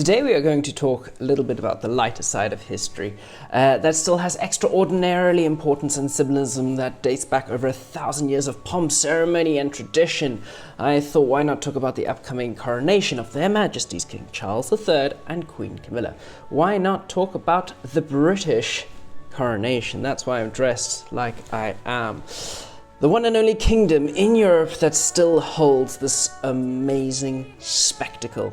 Today we are going to talk a little bit about the lighter side of history that still has extraordinarily importance and symbolism that dates back over 1,000 years of pomp, ceremony and tradition. I thought, why not talk about the upcoming coronation of Their Majesties King Charles III and Queen Camilla? Why not talk about the British Coronation? That's why I'm dressed like I am. The one and only kingdom in Europe that still holds this amazing spectacle.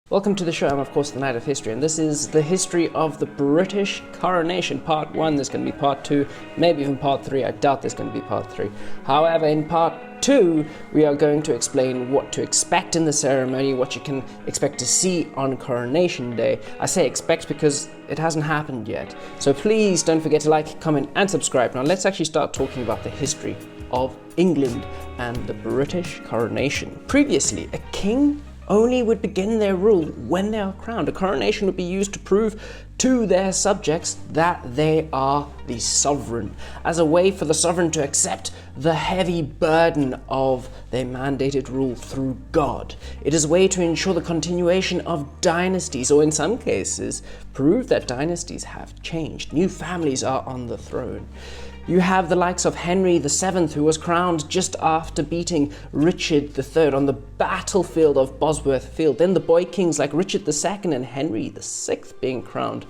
Welcome to the show. I'm of course the Knight of History, and this is the history of the British Coronation. Part 1, there's going to be Part 2, maybe even Part 3. I doubt there's going to be Part 3. However, in Part 2, we are going to explain what to expect in the ceremony, what you can expect to see on Coronation Day. I say expect because it hasn't happened yet. So please don't forget to like, comment and subscribe. Now let's actually start talking about the history of England and the British Coronation. Previously, a king only would begin their rule when they are crowned. A coronation would be used to prove to their subjects that they are the sovereign, as a way for the sovereign to accept the heavy burden of their mandated rule through God. It is a way to ensure the continuation of dynasties, or in some cases, prove that dynasties have changed. New families are on the throne. You have the likes of Henry VII, who was crowned just after beating Richard III on the battlefield of Bosworth Field. Then the boy kings like Richard II and Henry VI being crowned.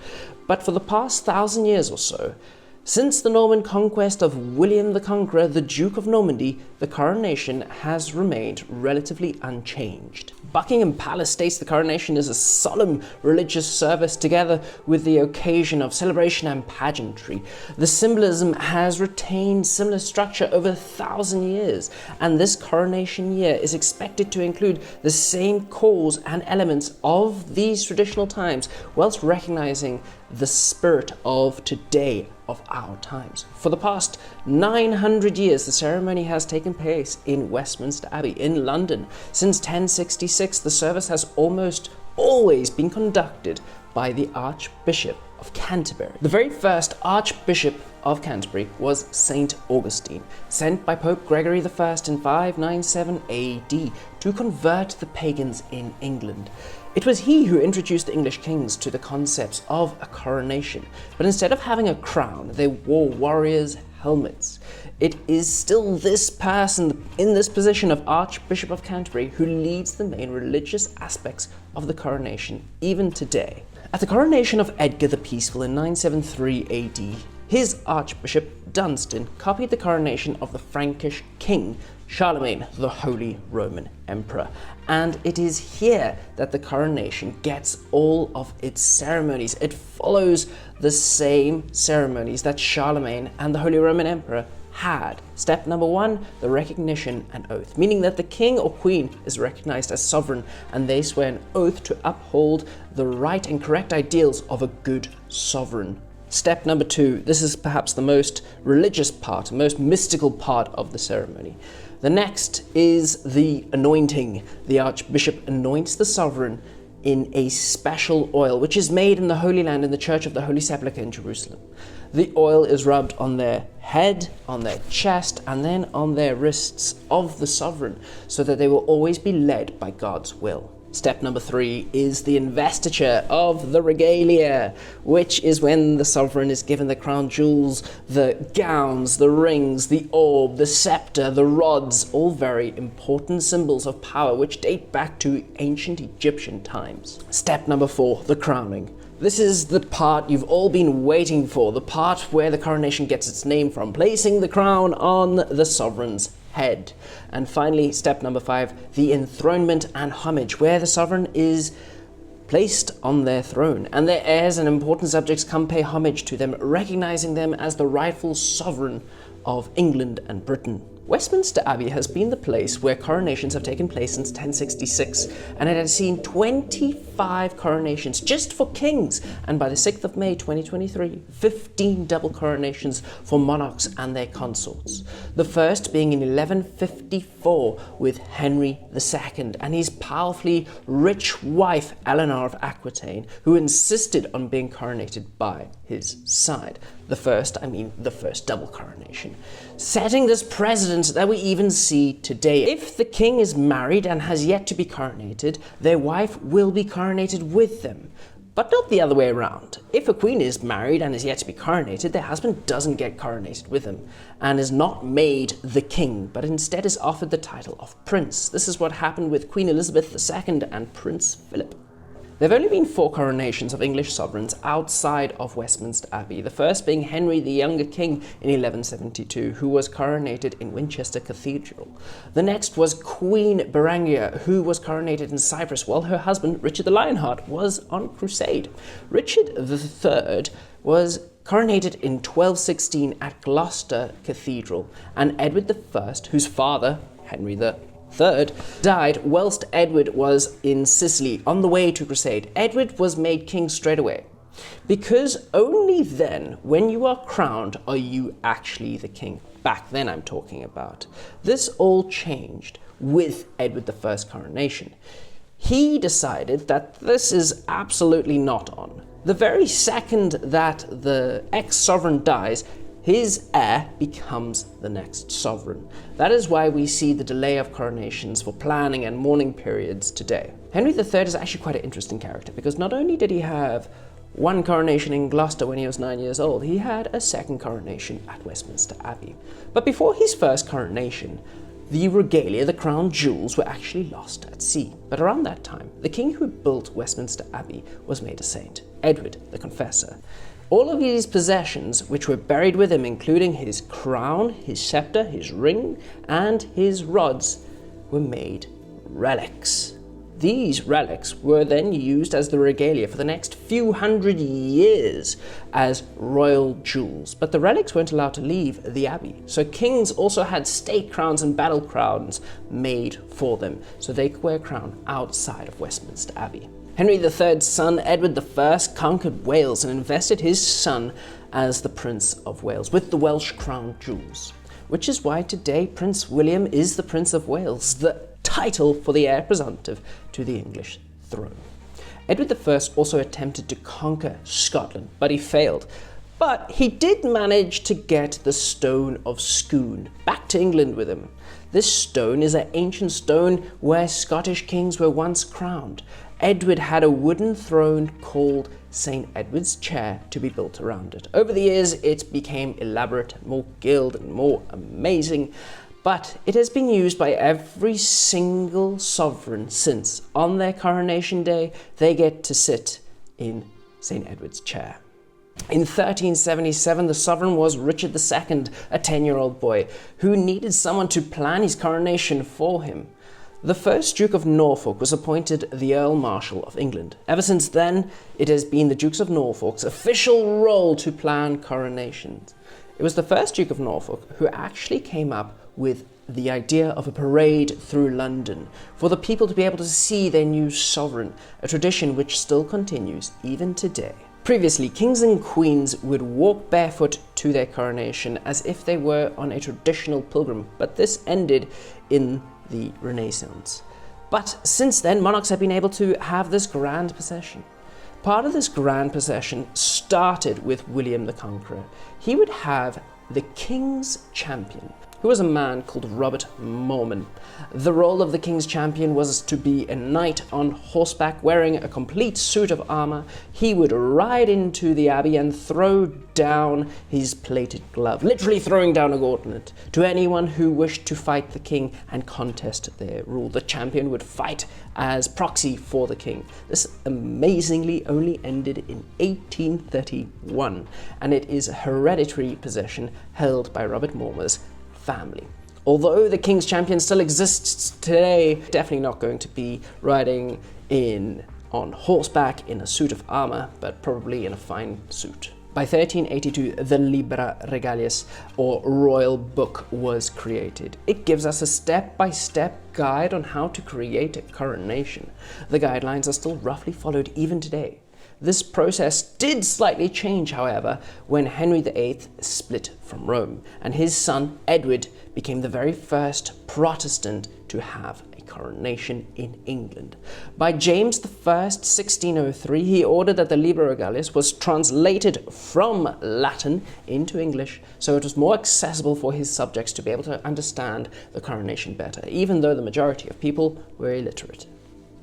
But for the past 1,000 years or so, since the Norman conquest of William the Conqueror, the Duke of Normandy, the coronation has remained relatively unchanged. Buckingham Palace states the coronation is a solemn religious service together with the occasion of celebration and pageantry. The symbolism has retained similar structure over 1,000 years, and this coronation year is expected to include the same cause and elements of these traditional times, whilst recognizing the spirit of today, of our times. For the past 900 years, the ceremony has taken place in Westminster Abbey in London. Since 1066, the service has almost always been conducted by the Archbishop of Canterbury. The very first Archbishop of Canterbury was Saint Augustine, sent by Pope Gregory I in 597 AD to convert the pagans in England. It was he who introduced the English kings to the concepts of a coronation, but instead of having a crown, they wore warriors' helmets. It is still this person in this position of Archbishop of Canterbury who leads the main religious aspects of the coronation even today. At the coronation of Edgar the Peaceful in 973 AD, his Archbishop Dunstan copied the coronation of the Frankish king Charlemagne, the Holy Roman Emperor. And it is here that the coronation gets all of its ceremonies. It follows the same ceremonies that Charlemagne and the Holy Roman Emperor had. Step number 1, the recognition and oath, meaning that the king or queen is recognized as sovereign and they swear an oath to uphold the right and correct ideals of a good sovereign. Step number 2, this is perhaps the most religious part, most mystical part of the ceremony. The next is the anointing. The Archbishop anoints the sovereign in a special oil, which is made in the Holy Land in the Church of the Holy Sepulchre in Jerusalem. The oil is rubbed on their head, on their chest, and then on their wrists of the sovereign, so that they will always be led by God's will. Step number 3 is the investiture of the regalia, which is when the sovereign is given the crown jewels, the gowns, the rings, the orb, the scepter, the rods, all very important symbols of power which date back to ancient Egyptian times. Step number 4, the crowning. This is the part you've all been waiting for, the part where the coronation gets its name from, placing the crown on the sovereign's head. And finally, step number 5, the enthronement and homage, where the sovereign is placed on their throne, and their heirs and important subjects come pay homage to them, recognizing them as the rightful sovereign of England and Britain. Westminster Abbey has been the place where coronations have taken place since 1066, and it has seen 25 coronations just for kings, and by the 6th of May 2023, 15 double coronations for monarchs and their consorts. The first being in 1154 with Henry II and his powerfully rich wife Eleanor of Aquitaine, who insisted on being coronated by his side. The first double coronation, setting this precedent that we even see today. If the king is married and has yet to be coronated, their wife will be coronated with them, but not the other way around. If a queen is married and is yet to be coronated, their husband doesn't get coronated with them and is not made the king, but instead is offered the title of prince. This is what happened with Queen Elizabeth II and Prince Philip. There have only been 4 coronations of English sovereigns outside of Westminster Abbey, the first being Henry the Younger King in 1172, who was coronated in Winchester Cathedral. The next was Queen Berengaria, who was coronated in Cyprus while her husband, Richard the Lionheart, was on crusade. Richard III was coronated in 1216 at Gloucester Cathedral, and Edward I, whose father, Henry III, died whilst Edward was in Sicily on the way to crusade. Edward was made king straight away, because only then, when you are crowned, are you actually the king. Back then I'm talking about. This all changed with Edward I's coronation. He decided that this is absolutely not on. The very second that the ex-sovereign dies, his heir becomes the next sovereign. That is why we see the delay of coronations for planning and mourning periods today. Henry III is actually quite an interesting character, because not only did he have one coronation in Gloucester when he was 9 years old, he had a second coronation at Westminster Abbey. But before his first coronation, the regalia, the crown jewels, were actually lost at sea. But around that time, the king who built Westminster Abbey was made a saint, Edward the Confessor. All of these possessions, which were buried with him, including his crown, his scepter, his ring, and his rods, were made relics. These relics were then used as the regalia for the next few hundred years as royal jewels, but the relics weren't allowed to leave the abbey. So kings also had state crowns and battle crowns made for them, so they could wear a crown outside of Westminster Abbey. Henry III's son, Edward I, conquered Wales and invested his son as the Prince of Wales with the Welsh crown jewels, which is why today Prince William is the Prince of Wales, the title for the heir presumptive to the English throne. Edward I also attempted to conquer Scotland, but he failed. But he did manage to get the Stone of Scone back to England with him. This stone is an ancient stone where Scottish kings were once crowned. Edward had a wooden throne called St. Edward's Chair to be built around it. Over the years, it became elaborate, more gilded, and more amazing, but it has been used by every single sovereign since. On their coronation day, they get to sit in St. Edward's Chair. In 1377, the sovereign was Richard II, a 10-year-old boy, who needed someone to plan his coronation for him. The first Duke of Norfolk was appointed the Earl Marshal of England. Ever since then, it has been the Dukes of Norfolk's official role to plan coronations. It was the first Duke of Norfolk who actually came up with the idea of a parade through London for the people to be able to see their new sovereign, a tradition which still continues even today. Previously, kings and queens would walk barefoot to their coronation as if they were on a traditional pilgrim, but this ended in the Renaissance. But since then, monarchs have been able to have this grand procession. Part of this grand procession started with William the Conqueror. He would have the King's Champion, who was a man called Robert Mormon. The role of the King's Champion was to be a knight on horseback wearing a complete suit of armor. He would ride into the abbey and throw down his plated glove, literally throwing down a gauntlet to anyone who wished to fight the king and contest their rule. The champion would fight as proxy for the king. This amazingly only ended in 1831, and it is a hereditary possession held by Robert Mormon's family. Although the King's Champion still exists today, definitely not going to be riding on horseback in a suit of armor, but probably in a fine suit. By 1382, the Libra Regalius, or Royal Book, was created. It gives us a step-by-step guide on how to create a coronation. The guidelines are still roughly followed even today. This process did slightly change, however, when Henry VIII split from Rome, and his son Edward became the very first Protestant to have a coronation in England. By James I, 1603, he ordered that the Liber Regalius was translated from Latin into English, so it was more accessible for his subjects to be able to understand the coronation better, even though the majority of people were illiterate.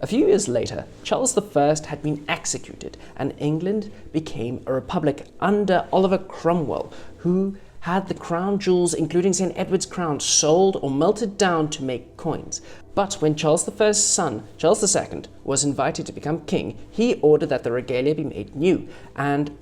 A few years later, Charles I had been executed, and England became a republic under Oliver Cromwell, who had the crown jewels, including St. Edward's crown, sold or melted down to make coins. But when Charles I's son, Charles II, was invited to become king, he ordered that the regalia be made new and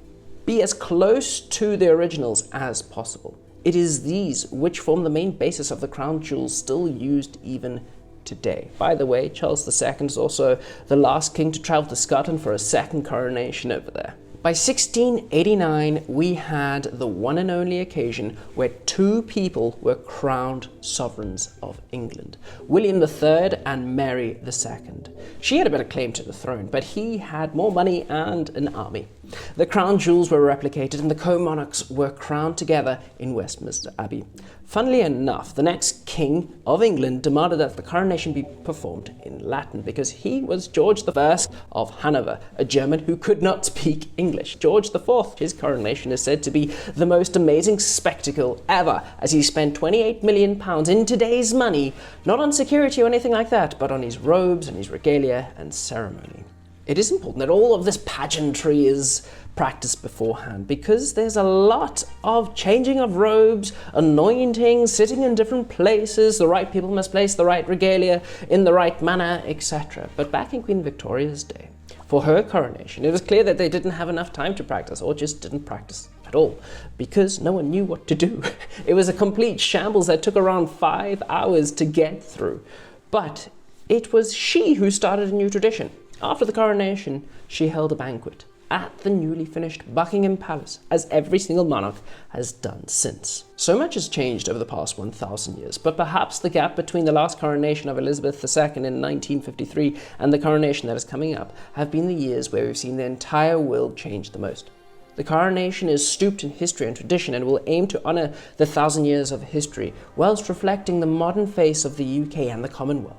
be as close to the originals as possible. It is these which form the main basis of the crown jewels still used even today. By the way, Charles II is also the last king to travel to Scotland for a second coronation over there. By 1689, we had the one and only occasion where two people were crowned sovereigns of England, William III and Mary II. She had a better claim to the throne, but he had more money and an army. The crown jewels were replicated and the co-monarchs were crowned together in Westminster Abbey. Funnily enough, the next king of England demanded that the coronation be performed in Latin because he was George I of Hanover, a German who could not speak English. George IV, his coronation is said to be the most amazing spectacle ever, as he spent £28 million in today's money, not on security or anything like that, but on his robes and his regalia and ceremony. It is important that all of this pageantry is practiced beforehand because there's a lot of changing of robes, anointing, sitting in different places, the right people must place the right regalia in the right manner, etc. But back in Queen Victoria's day, for her coronation, it was clear that they didn't have enough time to practice or just didn't practice at all because no one knew what to do. It was a complete shambles that took around 5 hours to get through. But it was she who started a new tradition. After the coronation, she held a banquet at the newly finished Buckingham Palace, as every single monarch has done since. So much has changed over the past 1,000 years, but perhaps the gap between the last coronation of Elizabeth II in 1953 and the coronation that is coming up have been the years where we've seen the entire world change the most. The coronation is steeped in history and tradition and will aim to honour the 1,000 years of history, whilst reflecting the modern face of the UK and the Commonwealth.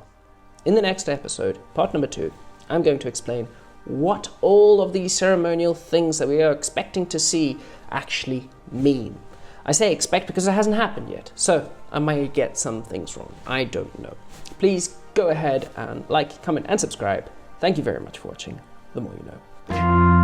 In the next episode, part number 2, I'm going to explain what all of these ceremonial things that we are expecting to see actually mean. I say expect because it hasn't happened yet, so I might get some things wrong. I don't know. Please go ahead and like, comment and subscribe. Thank you very much for watching. The more you know.